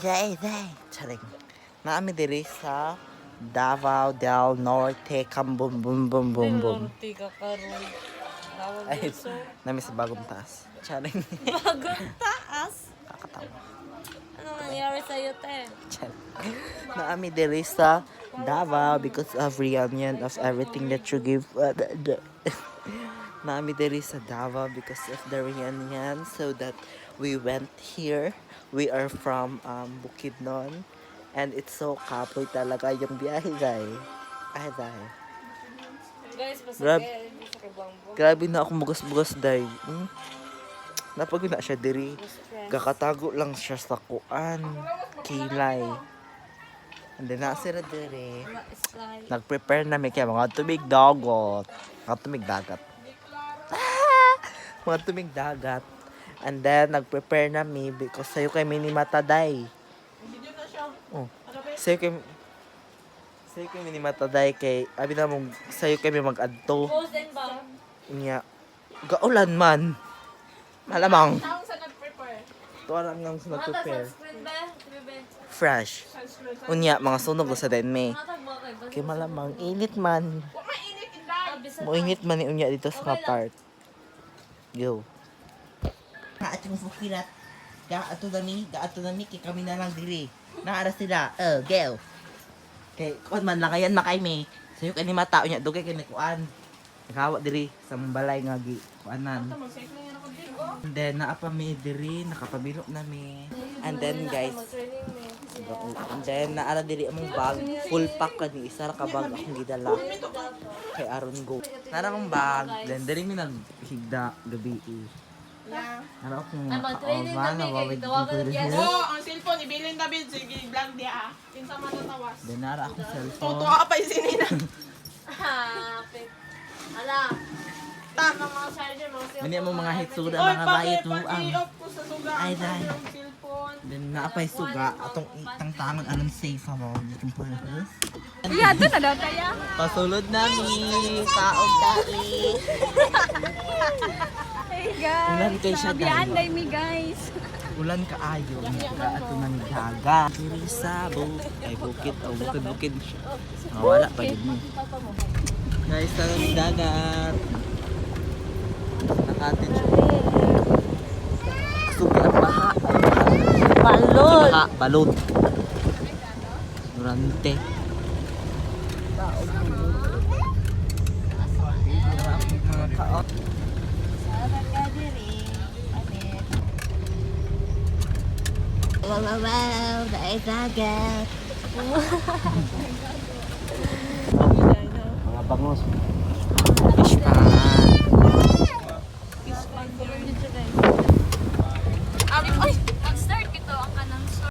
Day. Charing. Naami diri sa Davao del Norte, Kambum bum bum bum bum. Norte ka karon. Tawag Ay, so. nami sa bagong taas. Charing. Bagong taas. Kakatawa. Ano nangyari sa iyo, te? Charing. Naami diri sa Davao because of reunion of everything that you give. Naami diri sa Davao because of the reunion, so that we went here. We are from Bukidnon. And it's so kapoy talaga yung biyahe, guys. Ay, dahil. Guys, Grab- pasakit. Hindi sa kabangbo. Grabe na ako bugas-bugas, dahil. Napag na siya diri. Kakatago lang siya sa kuan. Kilay. And then nasira diri. Nag-prepare na kaya mga tubig dagat. Mga tubig dagat. Mga tubig dagat. And then, nag-prepare na because sa'yo kay mini mataday. Oh. Sa'yo kay mini mataday kay abi na mong sa'yo kami mag-adto. Post din ba? Nya. Gaulan man. Malamang. Ang sa nag-prepare. Tuwa lang nga sa nag-prepare. Sunscreen ba? Bebe. Fresh. Unya, mga sunog sa den me. Kay malamang init man. Huwag mainit, inday. Moinit man ni unya dito sa part. Go. At yung fukilat. Gaato na ni kay kami na lang diri. Naara sila. Go. Kay kuan man lang ayan makay me. Sayo kay ni mata unya dugay kay ni kuan. Nakawa diri sa balay nga gi kuanan. Mag-safe na yan ako dito. And then naapa mi diri nakapabilo na mi. And then guys, and then naara diri among bag, full pack kani isa ra ka bag akong gidala. Kay aron go. Nara mong bag, then diri mi naghigda gabi. Nara akong mag-training van, kami, kay nawawid tawagan ko diri. niya. Oo, ang cellphone, ibilin David. Sige, vlog dia. Kinsa matatawas. Then nara akong cellphone. Tutuwa ka pa yung sinina. Hapit. Ala. Tama. Mga charger, mga cellphone. Mani mo mga hitsuda Oy, mga bayit mo ang. pag-i-off ko sa suga. Ay, Ang dahil. yung cellphone. Then naapay suga atong itang tangon aron safe mo. Itong purpose. Iya, doon na daw tayo. Pasulod na mi kaog dai. Hey guys. Ulan kay siya dai. mi guys. Ulan kaayo nga ato nang daga. Diri sa ay bukid o bukid siya. Wala pa gid mo. Guys, sa dagat. Nakatin siya. Sugi ang baha. Balon. Balon. Durante. Mga kaot. Wow, dahil dagat.